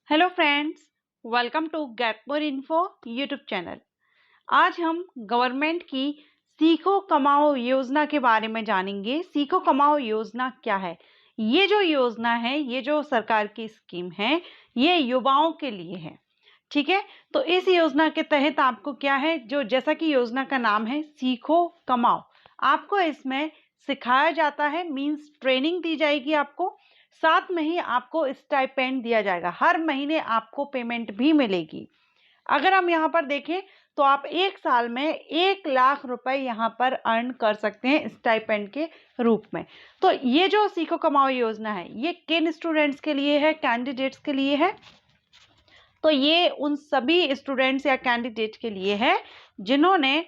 Hello friends, welcome to get more info YouTube channel. आज हम government की सीखो कमाओ योजना के बारे में जानेंगे। सीखो कमाओ योजना क्या है? ये जो योजना है, ये जो सरकार की स्कीम है, ये युवाओं के लिए है। ठीक है, तो इस योजना के तहत आपको क्या है, जो जैसा कि योजना का नाम है सीखो कमाओ, आपको इसमें सिखाया जाता है, मींस ट्रेनिंग दी जाएगी आपको। साथ में ही आपको स्टाइपेंड दिया जाएगा, हर महीने आपको पेमेंट भी मिलेगी। अगर हम यहाँ पर देखें तो आप एक साल में 1 लाख रुपए यहाँ पर अर्न कर सकते हैं स्टाइपेंड के रूप में। तो ये जो सीखो कमाओ योजना है, ये किन स्टूडेंट्स के लिए है? कैंडिडेट्स के लिए है। तो ये उन सभी स्टूडेंट्स या कैंडिडेट के लिए है जिन्होंने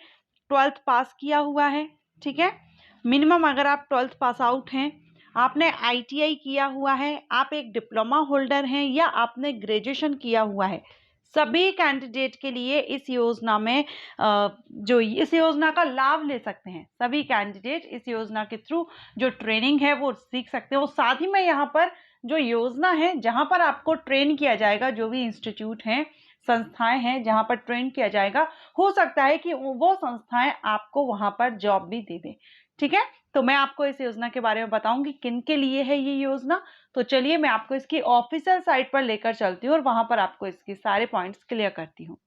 12th पास किया हुआ है। ठीक है, मिनिमम अगर आप 12th पास आउट हैं, आपने आईटीआई किया हुआ है, आप एक डिप्लोमा होल्डर हैं या आपने ग्रेजुएशन किया हुआ है, सभी कैंडिडेट के लिए इस योजना में जो इस योजना का लाभ ले सकते हैं। सभी कैंडिडेट इस योजना के थ्रू जो ट्रेनिंग है वो सीख सकते हैं। और साथ ही में यहाँ पर जो योजना है जहाँ पर आपको ट्रेन किया जाएगा, जो भी इंस्टीट्यूट हैं, संस्थाएं हैं जहाँ पर ट्रेन किया जाएगा, हो सकता है कि वो संस्थाएं आपको वहां पर जॉब भी दे दें। ठीक है, तो मैं आपको इस योजना के बारे में बताऊंगी किन के लिए है ये योजना। तो चलिए मैं आपको इसकी ऑफिशियल साइट पर लेकर चलती हूँ और वहां पर आपको इसके सारे पॉइंट्स क्लियर करती हूँ।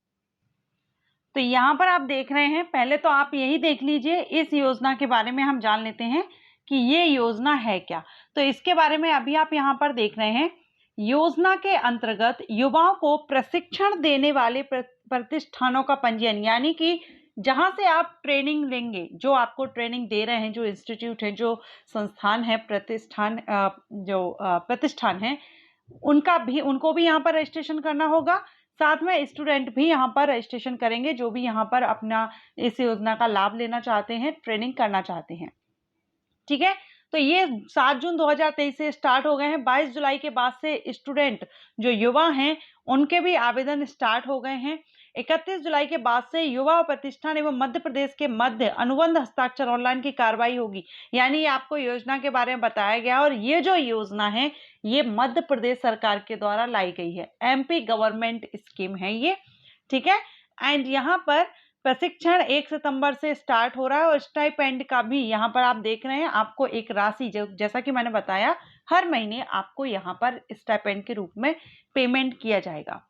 तो यहाँ पर आप देख रहे हैं, पहले तो आप यही देख लीजिए, इस योजना के बारे में हम जान लेते हैं कि ये योजना है क्या। तो इसके बारे में अभी आप यहाँ पर देख रहे हैं, योजना के अंतर्गत युवाओं को प्रशिक्षण देने वाले प्रतिष्ठानों का पंजीयन, यानी कि जहां से आप ट्रेनिंग लेंगे, जो आपको ट्रेनिंग दे रहे हैं, जो इंस्टीट्यूट है, जो संस्थान है, प्रतिष्ठान है, उनको भी यहाँ पर रजिस्ट्रेशन करना होगा। साथ में स्टूडेंट भी यहाँ पर रजिस्ट्रेशन करेंगे, जो भी यहाँ पर अपना इस योजना का लाभ लेना चाहते हैं, ट्रेनिंग करना चाहते हैं। ठीक है, तो ये 7 जून 2023 से स्टार्ट हो गए हैं। 22 जुलाई के बाद से स्टूडेंट जो युवा हैं उनके भी आवेदन स्टार्ट हो गए हैं। 31 जुलाई के बाद से युवा और प्रतिष्ठान एवं मध्य प्रदेश के मध्य अनुबंध हस्ताक्षर ऑनलाइन की कार्रवाई होगी। यानी आपको योजना के बारे में बताया गया, और ये जो योजना है ये मध्य प्रदेश सरकार के द्वारा लाई गई है, एमपी गवर्नमेंट स्कीम है ये। ठीक है, एंड यहाँ पर प्रशिक्षण 1 सितंबर से स्टार्ट हो रहा है, और स्टाइपेंड का भी यहाँ पर आप देख रहे हैं, आपको एक राशि जैसा कि मैंने बताया, हर महीने आपको यहाँ पर स्टाइपेंड के रूप में पेमेंट किया जाएगा।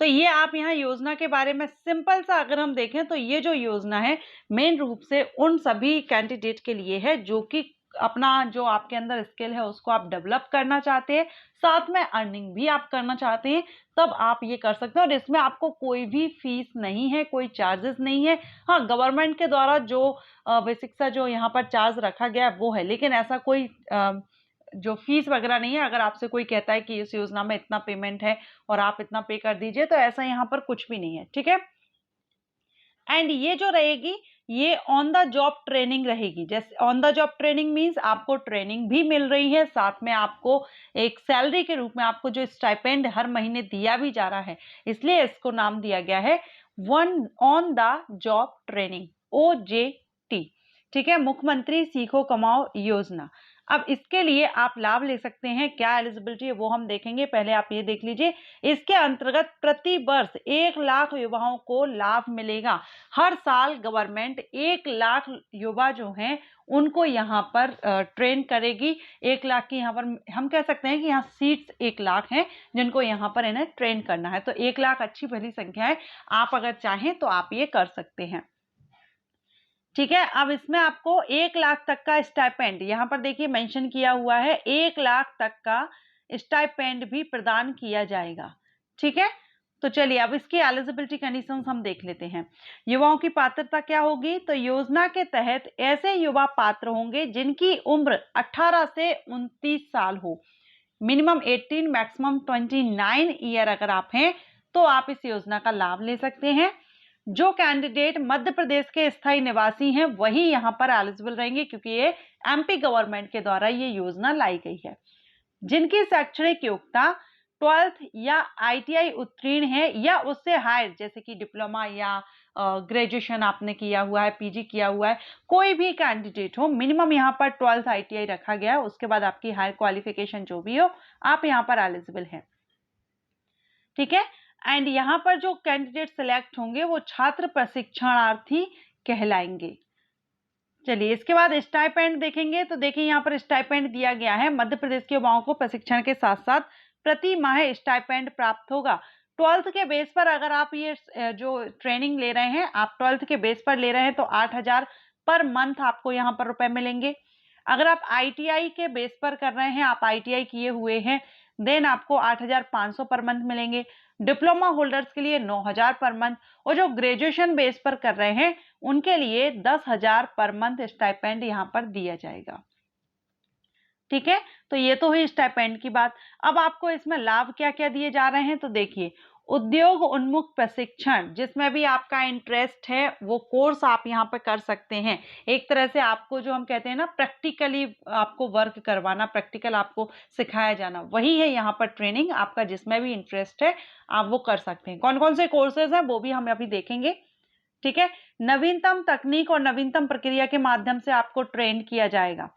तो ये आप यहाँ योजना के बारे में सिंपल सा अगर हम देखें तो ये जो योजना है मेन रूप से उन सभी कैंडिडेट के लिए है जो कि अपना जो आपके अंदर स्किल है उसको आप डेवलप करना चाहते हैं, साथ में अर्निंग भी आप करना चाहते हैं, तब आप ये कर सकते हैं। और इसमें आपको कोई भी फीस नहीं है, कोई चार्जेस नहीं है। हाँ, गवर्नमेंट के द्वारा जो बेसिक सा जो यहाँ पर चार्ज रखा गया है वो है, लेकिन ऐसा कोई जो फीस वगैरह नहीं है। अगर आपसे कोई कहता है कि इस योजना में इतना पेमेंट है और आप इतना पे कर दीजिए, तो ऐसा यहाँ पर कुछ भी नहीं है। ठीक है, एंड ये जो रहेगी ये ऑन द जॉब ट्रेनिंग रहेगी। जैसे on the job training means आपको ट्रेनिंग भी मिल रही है, साथ में आपको एक सैलरी के रूप में आपको जो स्टाइपेंड हर महीने दिया भी जा रहा है, इसलिए इसको नाम दिया गया है one on the job training, OJT। ठीक है, मुख्यमंत्री सीखो कमाओ योजना। अब इसके लिए आप लाभ ले सकते हैं, क्या एलिजिबिलिटी है वो हम देखेंगे, पहले आप ये देख लीजिए। इसके अंतर्गत प्रति वर्ष 1 लाख युवाओं को लाभ मिलेगा। हर साल गवर्नमेंट 1 लाख युवा जो हैं उनको यहाँ पर ट्रेन करेगी। 1 लाख की यहाँ पर हम कह सकते हैं कि यहाँ सीट्स 1 लाख हैं जिनको यहाँ पर इन्हें ट्रेन करना है। तो 1 लाख अच्छी भली संख्या है, आप अगर चाहें तो आप ये कर सकते हैं। ठीक है, अब इसमें आपको 1 लाख तक का स्टाइपेंड यहाँ पर देखिए मेंशन किया हुआ है, 1 लाख तक का स्टाइपेंड भी प्रदान किया जाएगा। ठीक है, तो चलिए अब इसकी एलिजिबिलिटी कंडीशंस हम देख लेते हैं। युवाओं की पात्रता क्या होगी? तो योजना के तहत ऐसे युवा पात्र होंगे जिनकी उम्र 18 से 29 साल हो, मिनिमम 18 मैक्सिमम 29 ईयर अगर आप हैं तो आप इस योजना का लाभ ले सकते हैं। जो कैंडिडेट मध्य प्रदेश के स्थायी निवासी हैं वही यहाँ पर एलिजिबल रहेंगे, क्योंकि ये एमपी गवर्नमेंट के द्वारा ये योजना लाई गई है। जिनकी शैक्षणिक योग्यता 12th या आईटीआई उत्तीर्ण है या उससे हायर, जैसे कि डिप्लोमा या ग्रेजुएशन आपने किया हुआ है, पीजी किया हुआ है, कोई भी कैंडिडेट हो, मिनिमम यहाँ पर 12th आईटीआई रखा गया है, उसके बाद आपकी हायर क्वालिफिकेशन जो भी हो, आप यहाँ पर एलिजिबल हैं। ठीक है। एंड यहाँ पर जो कैंडिडेट सिलेक्ट होंगे वो छात्र प्रशिक्षणार्थी कहलाएंगे। चलिए इसके बाद स्टाइपेंड देखेंगे। तो देखिए यहाँ पर स्टाइपेंड दिया गया है, मध्य प्रदेश के युवाओं को प्रशिक्षण के साथ साथ प्रति माह स्टाइपेंड प्राप्त होगा। 12th के बेस पर अगर आप ये जो ट्रेनिंग ले रहे हैं, आप 12th के बेस पर ले रहे हैं तो 8,000 पर मंथ आपको यहाँ पर रुपए मिलेंगे। अगर आप ITI के बेस पर कर रहे हैं, आप ITI किए हुए हैं, देन आपको 8,500 पर मंथ मिलेंगे। डिप्लोमा होल्डर्स के लिए 9,000 पर मंथ, और जो ग्रेजुएशन बेस पर कर रहे हैं उनके लिए 10,000 पर मंथ स्टाइपेंड यहाँ पर दिया जाएगा। ठीक है, तो ये तो हुई स्टाइपेंड की बात। अब आपको इसमें लाभ क्या क्या दिए जा रहे हैं, तो देखिए उद्योग उन्मुख प्रशिक्षण, जिसमें भी आपका इंटरेस्ट है वो कोर्स आप यहाँ पे कर सकते हैं। एक तरह से आपको जो हम कहते हैं ना प्रैक्टिकली आपको वर्क करवाना, प्रैक्टिकल आपको सिखाया जाना, वही है यहाँ पर ट्रेनिंग। आपका जिसमें भी इंटरेस्ट है आप वो कर सकते हैं। कौन कौन से कोर्सेज हैं वो भी हम अभी देखेंगे। ठीक है, नवीनतम तकनीक और नवीनतम प्रक्रिया के माध्यम से आपको ट्रेन किया जाएगा।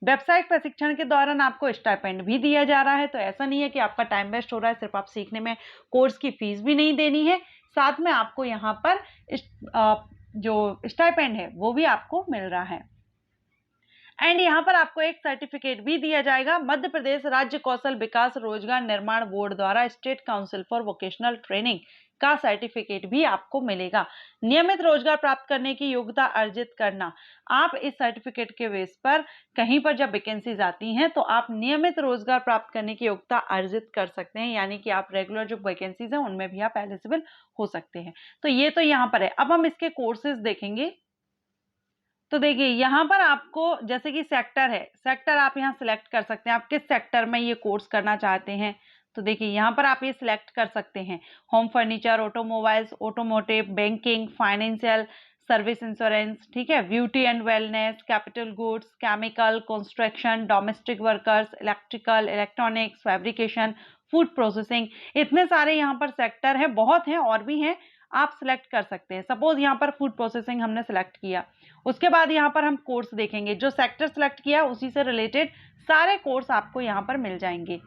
व्यावसायिक प्रशिक्षण के दौरान आपको स्टाइपेंड भी दिया जा रहा है, तो ऐसा नहीं है कि आपका टाइम वेस्ट हो रहा है, सिर्फ आप सीखने में, कोर्स की फीस भी नहीं देनी है, साथ में आपको यहाँ पर जो स्टाइपेंड है वो भी आपको मिल रहा है। एंड यहाँ पर आपको एक सर्टिफिकेट भी दिया जाएगा, मध्य प्रदेश राज्य कौशल विकास रोजगार निर्माण बोर्ड द्वारा state council for vocational training का सर्टिफिकेट भी आपको मिलेगा। नियमित रोजगार प्राप्त करने की योग्यता अर्जित करना, आप इस सर्टिफिकेट के बेस पर कहीं पर जब वैकेंसीज आती हैं तो आप नियमित रोजगार प्राप्त करने की योग्यता अर्जित कर सकते हैं, यानी कि आप रेगुलर जो वैकेंसीज हैं उनमें भी आप एलिजिबल हो सकते हैं। तो ये तो यहाँ पर है। अब हम इसके कोर्सेज देखेंगे। तो देखिए यहाँ पर आपको जैसे कि सेक्टर है, सेक्टर आप यहाँ सिलेक्ट कर सकते हैं, आप किस सेक्टर में ये कोर्स करना चाहते हैं। तो देखिए यहाँ पर आप ये सिलेक्ट कर सकते हैं, home furniture, automobiles, automotive, banking, financial service, insurance, ठीक है, beauty and wellness, capital goods, chemical, construction, domestic workers, electrical, electronics, fabrication, food processing. इतने सारे यहाँ पर सेक्टर है, बहुत हैं और भी हैं, आप सिलेक्ट कर सकते हैं। सपोज यहाँ पर फूड प्रोसेसिंग हमने सिलेक्ट किया, उसके बाद यहाँ पर हम कोर्स देखेंगे, जो सेक्टर सिलेक्ट किया उसी से रिलेटेड सारे कोर्स आपको यहाँ पर मिल जाएंगे।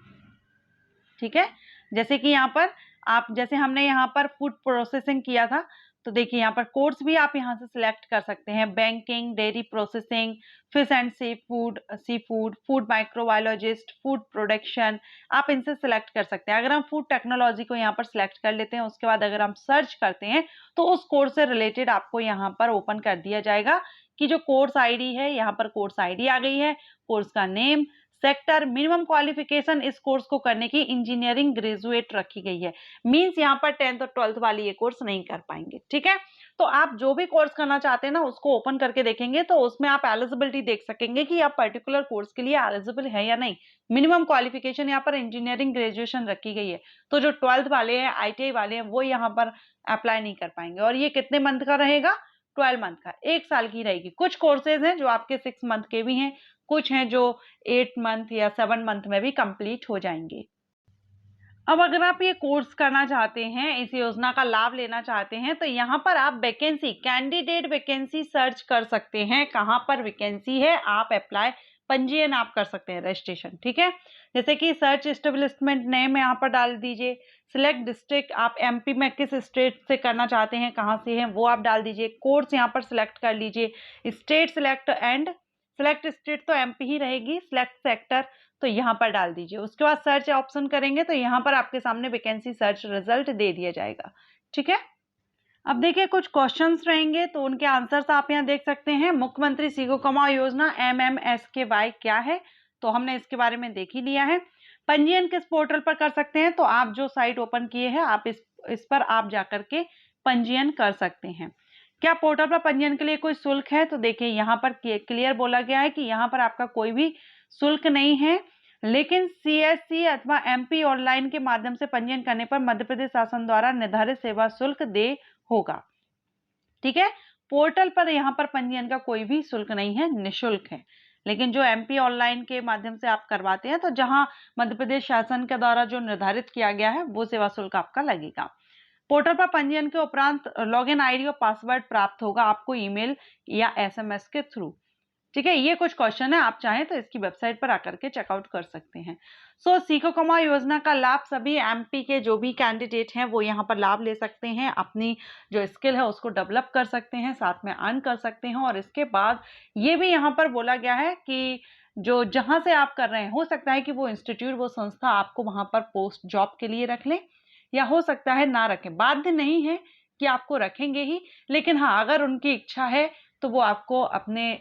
ठीक है, जैसे कि यहाँ पर आप, जैसे हमने यहाँ पर फूड प्रोसेसिंग किया था, तो देखिए यहाँ पर कोर्स भी आप यहाँ से सिलेक्ट कर सकते हैं, banking, dairy processing, fish and seafood, food microbiologist, food production, आप इनसे सिलेक्ट कर सकते हैं। अगर हम फूड टेक्नोलॉजी को यहाँ पर सिलेक्ट कर लेते हैं, उसके बाद अगर हम सर्च करते हैं तो उस कोर्स से रिलेटेड आपको यहाँ पर ओपन कर दिया जाएगा कि जो कोर्स आईडी है, यहाँ पर कोर्स आईडी आ गई है, कोर्स का नेम, सेक्टर, मिनिमम क्वालिफिकेशन इस कोर्स को करने की इंजीनियरिंग ग्रेजुएट रखी गई है। मींस यहाँ पर 10th और 12th वाली ये कोर्स नहीं कर पाएंगे। ठीक है, तो आप जो भी कोर्स करना चाहते हैं ना उसको ओपन करके देखेंगे तो उसमें आप एलिजिबिलिटी देख सकेंगे कि आप पर्टिकुलर कोर्स के लिए एलिजिबल है या नहीं। मिनिमम क्वालिफिकेशन यहाँ पर इंजीनियरिंग ग्रेजुएशन रखी गई है, तो जो 12th वाले हैं, ITI वाले हैं, वो यहाँ पर अप्लाई नहीं कर पाएंगे। और ये कितने मंथ का रहेगा? 12 मंथ का, 1 साल की रहेगी। कुछ कोर्सेज हैं जो आपके 6 मंथ के भी हैं, कुछ हैं जो 8 मंथ या 7 मंथ में भी कंप्लीट हो जाएंगे। अब अगर आप ये कोर्स करना चाहते हैं, इस योजना का लाभ लेना चाहते हैं, तो यहाँ पर आप वैकेंसी, कैंडिडेट वैकेंसी सर्च कर सकते हैं। कहाँ पर वैकेंसी है आप अप्लाई, पंजीयन आप कर सकते हैं, रजिस्ट्रेशन। ठीक है, जैसे कि सर्च एस्टेब्लिशमेंट नेम यहाँ पर डाल दीजिए, सिलेक्ट डिस्ट्रिक्ट, आप MP में किस स्टेट से करना चाहते हैं, कहाँ से हैं वो आप डाल दीजिए, कोर्स यहाँ पर सिलेक्ट कर लीजिए, state select, and select state तो MP ही रहेगी, सिलेक्ट सेक्टर तो यहाँ पर डाल दीजिए। उसके बाद सर्च ऑप्शन करेंगे तो यहाँ पर आपके सामने वैकेंसी सर्च रिजल्ट दे दिया जाएगा। ठीक है, अब देखिए कुछ क्वेश्चंस रहेंगे तो उनके आंसर्स आप यहाँ देख सकते हैं। मुख्यमंत्री सीखो कमाओ योजना MMSKY क्या है, तो हमने इसके बारे में देख ही लिया है। पंजीयन किस पोर्टल पर कर सकते हैं, तो आप जो साइट ओपन किए हैं आप इस पर आप जाकर के पंजीयन कर सकते हैं। क्या पोर्टल पर पंजीयन के लिए कोई शुल्क है, तो देखिए यहाँ पर क्लियर बोला गया है कि यहाँ पर आपका कोई भी शुल्क नहीं है, लेकिन CSC अथवा MP ऑनलाइन के माध्यम से पंजीयन करने पर मध्य प्रदेश शासन द्वारा निर्धारित सेवा शुल्क देय होगा। ठीक है, पोर्टल पर यहाँ पर पंजीयन का कोई भी शुल्क नहीं है, निःशुल्क है। लेकिन जो MP ऑनलाइन के माध्यम से आप करवाते हैं तो जहां मध्य प्रदेश शासन के द्वारा जो निर्धारित किया गया है वो सेवा शुल्क आपका लगेगा। पोर्टल पर पंजीयन के उपरांत लॉगिन ID और पासवर्ड प्राप्त होगा आपको ईमेल या SMS के थ्रू। ठीक है, ये कुछ क्वेश्चन है, आप चाहें तो इसकी वेबसाइट पर आकर के चेकआउट कर सकते हैं। सो सीखो कमाओ योजना का लाभ सभी एमपी के जो भी कैंडिडेट हैं वो यहाँ पर लाभ ले सकते हैं, अपनी जो स्किल है उसको डेवलप कर सकते हैं, साथ में अर्न कर सकते हैं। और इसके बाद ये भी यहाँ पर बोला गया है कि जो जहाँ से आप कर रहे हैं, हो सकता है कि वो इंस्टीट्यूट, वो संस्था आपको वहाँ पर पोस्ट जॉब के लिए रख लें, या हो सकता है ना रखें। बाध्य नहीं है कि आपको रखेंगे ही, लेकिन हाँ, अगर उनकी इच्छा है तो वो आपको अपने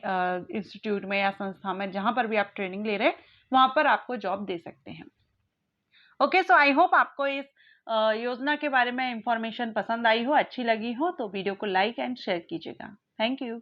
इंस्टीट्यूट में या संस्था में जहां पर भी आप ट्रेनिंग ले रहे हैं वहां पर आपको जॉब दे सकते हैं। ओके, सो आई होप आपको इस योजना के बारे में इंफॉर्मेशन पसंद आई हो, अच्छी लगी हो, तो वीडियो को लाइक एंड शेयर कीजिएगा। Thank you.